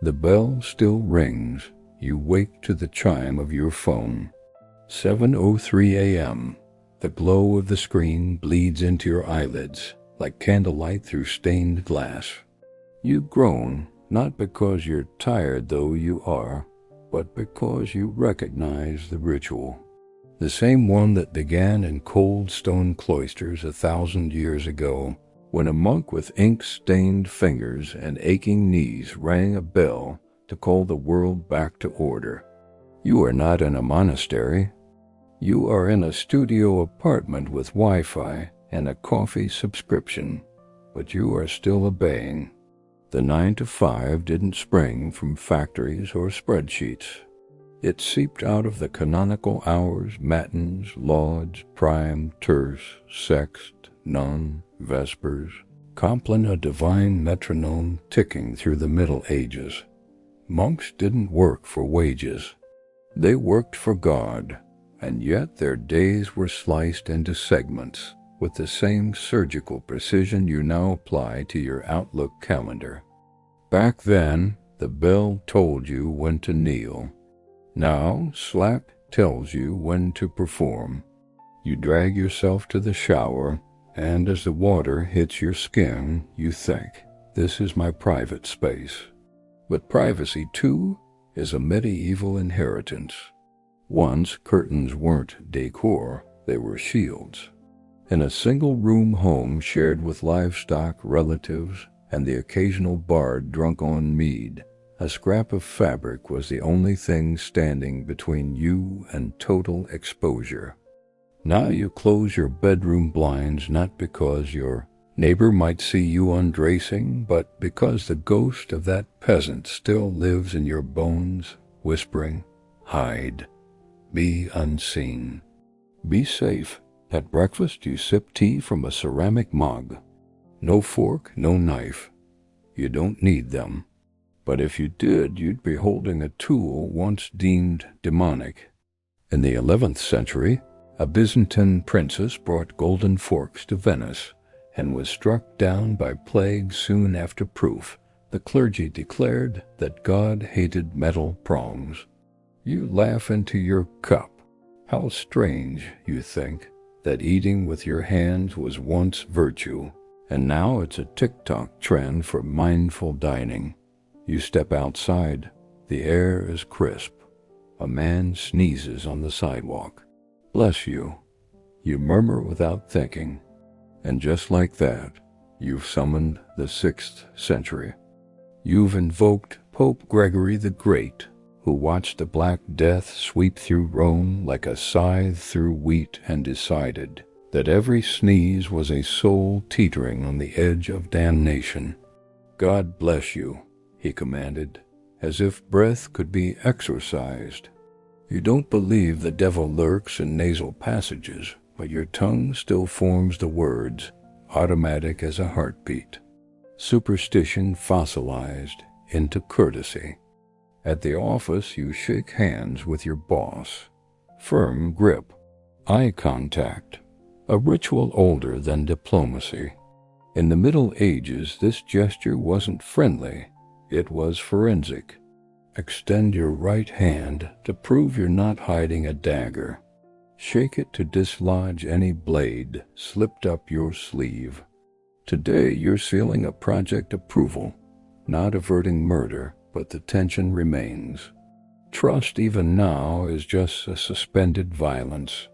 The bell still rings. You wake to the chime of your phone. 7:03 a.m. The glow of the screen bleeds into your eyelids like candlelight through stained glass. You groan, not because you're tired, though you are, but because you recognize the ritual. The same one that began in cold stone cloisters 1,000 years ago, when a monk with ink-stained fingers and aching knees rang a bell to call the world back to order. You are not in a monastery. You are in a studio apartment with Wi-Fi and a coffee subscription, but you are still obeying. The 9 to 5 didn't spring from factories or spreadsheets. It seeped out of the canonical hours, matins, lauds, prime, terce, sext, none, vespers, compline, a divine metronome ticking through the Middle Ages. Monks didn't work for wages. They worked for God, and yet their days were sliced into segments with the same surgical precision you now apply to your Outlook calendar. Back then, the bell told you when to kneel. Now, Slack tells you when to perform. You drag yourself to the shower, and as the water hits your skin, you think, this is my private space. But privacy, too, is a medieval inheritance. Once, curtains weren't decor, they were shields. In a single-room home shared with livestock, relatives, and the occasional bard drunk on mead, a scrap of fabric was the only thing standing between you and total exposure. Now you close your bedroom blinds not because your neighbor might see you undressing, but because the ghost of that peasant still lives in your bones, whispering, hide, be unseen, be safe. At breakfast you sip tea from a ceramic mug. No fork, no knife. You don't need them. But if you did, you'd be holding a tool once deemed demonic. In the 11th century, a Byzantine princess brought golden forks to Venice and was struck down by plague soon after proof. The clergy declared that God hated metal prongs. You laugh into your cup. How strange, you think, that eating with your hands was once virtue, and now it's a TikTok trend for mindful dining. You step outside. The air is crisp. A man sneezes on the sidewalk. Bless you. You murmur without thinking. And just like that, you've summoned the 6th century. You've invoked Pope Gregory the Great, who watched the Black Death sweep through Rome like a scythe through wheat and decided that every sneeze was a soul teetering on the edge of damnation. God bless you, he commanded, as if breath could be exorcised. You don't believe the devil lurks in nasal passages, but your tongue still forms the words, automatic as a heartbeat. Superstition fossilized into courtesy. At the office, you shake hands with your boss. Firm grip, eye contact, a ritual older than diplomacy. In the Middle Ages, this gesture wasn't friendly, it was forensic. Extend your right hand to prove you're not hiding a dagger. Shake it to dislodge any blade slipped up your sleeve. Today, you're sealing a project approval, not averting murder, but the tension remains. Trust even now is just a suspended violence.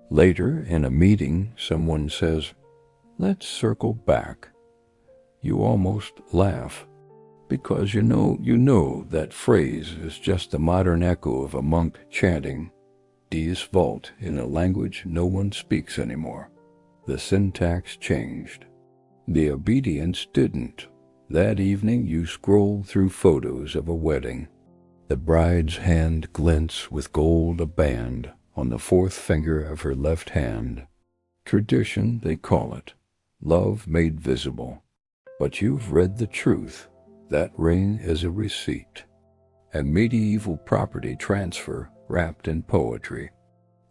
Later, in a meeting, someone says, let's circle back. You almost laugh, because you know that phrase is just the modern echo of a monk chanting, Dies Vult, in a language no one speaks anymore. The syntax changed. The obedience didn't. That evening you scroll through photos of a wedding. The bride's hand glints with gold a band on the fourth finger of her left hand. Tradition, they call it. Love made visible. But you've read the truth. That ring is a receipt. A medieval property transfer wrapped in poetry.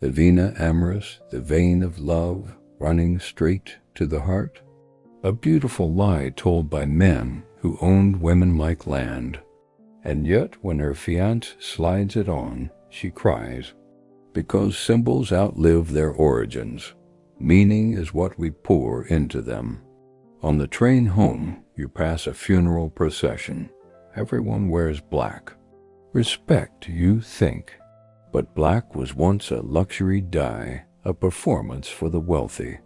The vena amoris, the vein of love, running straight to the heart. A beautiful lie told by men who owned women like land. And yet when her fiancé slides it on, she cries, because symbols outlive their origins. Meaning is what we pour into them. On the train home, you pass a funeral procession. Everyone wears black. Respect, you think. But black was once a luxury dye, a performance for the wealthy.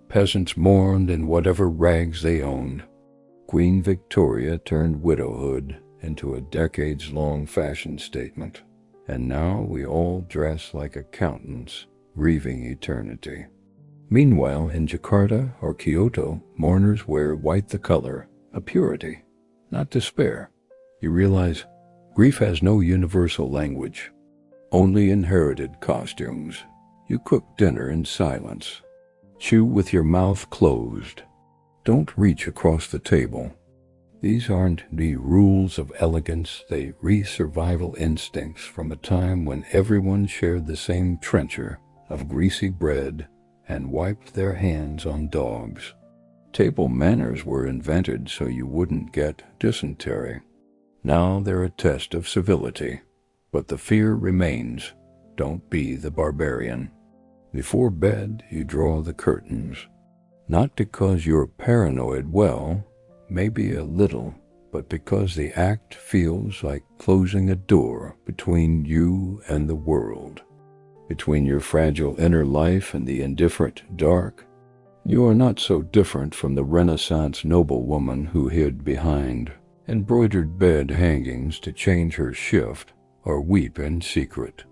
Peasants mourned in whatever rags they owned. Queen Victoria turned widowhood into a decades-long fashion statement. And now we all dress like accountants, grieving eternity. Meanwhile, in Jakarta or Kyoto, mourners wear white the color, a purity, not despair. You realize grief has no universal language, only inherited costumes. You cook dinner in silence. Chew with your mouth closed. Don't reach across the table. These aren't the rules of elegance, they re-survival instincts from a time when everyone shared the same trencher of greasy bread and wiped their hands on dogs. Table manners were invented so you wouldn't get dysentery. Now they're a test of civility, but the fear remains. Don't be the barbarian. Before bed, you draw the curtains. Not because you're paranoid, well, maybe a little, but because the act feels like closing a door between you and the world. Between your fragile inner life and the indifferent dark. You are not so different from the Renaissance noblewoman who hid behind embroidered bed hangings to change her shift or weep in secret.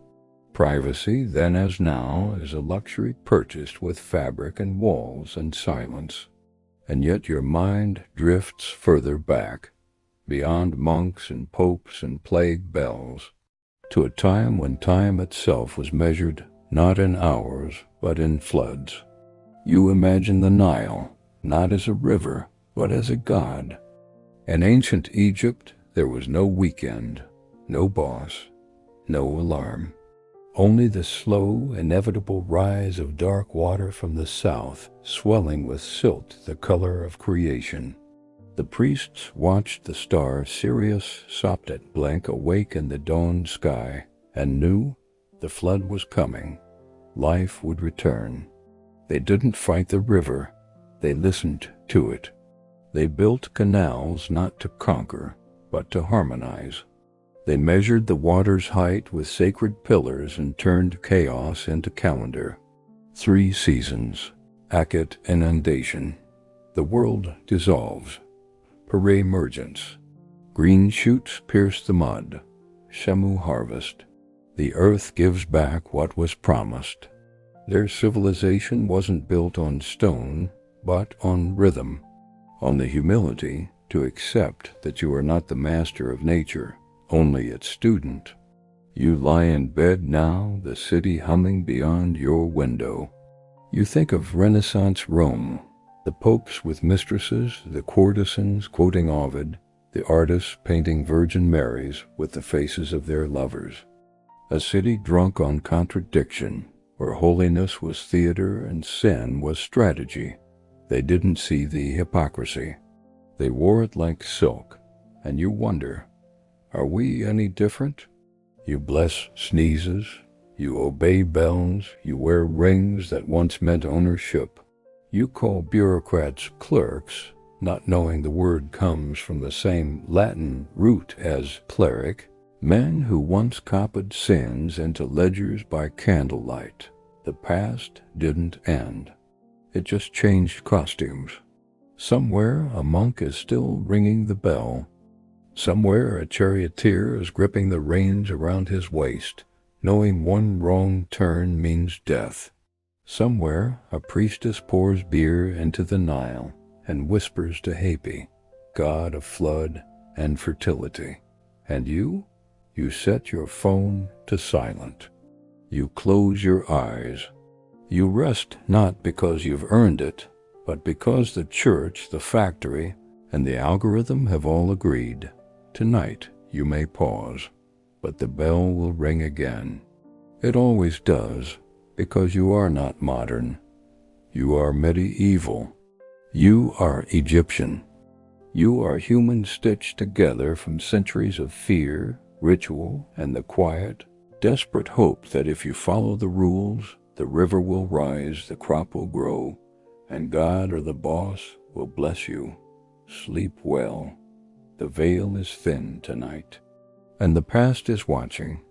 Privacy, then as now, is a luxury purchased with fabric and walls and silence. And yet your mind drifts further back, beyond monks and popes and plague bells, to a time when time itself was measured not in hours, but in floods. You imagine the Nile, not as a river, but as a god. In ancient Egypt, there was no weekend, no boss, no alarm. Only the slow, inevitable rise of dark water from the south, swelling with silt the color of creation. The priests watched the star Sirius Sopdet blink awake in the dawn sky, and knew the flood was coming. Life would return. They didn't fight the river, they listened to it. They built canals not to conquer, but to harmonize. They measured the water's height with sacred pillars and turned chaos into calendar. 3 seasons, Akhet inundation. The world dissolves. Peremergence. Green shoots pierce the mud. Shemu harvest. The earth gives back what was promised. Their civilization wasn't built on stone, but on rhythm, on the humility to accept that you are not the master of nature, only its student. You lie in bed now, the city humming beyond your window. You think of Renaissance Rome, the popes with mistresses, the courtesans quoting Ovid, the artists painting Virgin Marys with the faces of their lovers. A city drunk on contradiction, where holiness was theater and sin was strategy. They didn't see the hypocrisy. They wore it like silk, and you wonder, are we any different? You bless sneezes, you obey bells, you wear rings that once meant ownership. You call bureaucrats clerks, not knowing the word comes from the same Latin root as cleric, men who once copied sins into ledgers by candlelight. The past didn't end. It just changed costumes. Somewhere a monk is still ringing the bell. Somewhere a charioteer is gripping the reins around his waist, knowing one wrong turn means death. Somewhere a priestess pours beer into the Nile and whispers to Hapi, god of flood and fertility. And you set your phone to silent. You close your eyes. You rest not because you've earned it, but because the church, the factory, and the algorithm have all agreed. Tonight you may pause, but the bell will ring again. It always does, because you are not modern. You are medieval. You are Egyptian. You are humans stitched together from centuries of fear, ritual, and the quiet, desperate hope that if you follow the rules, the river will rise, the crop will grow, and God or the boss will bless you. Sleep well. The veil is thin tonight, and the past is watching.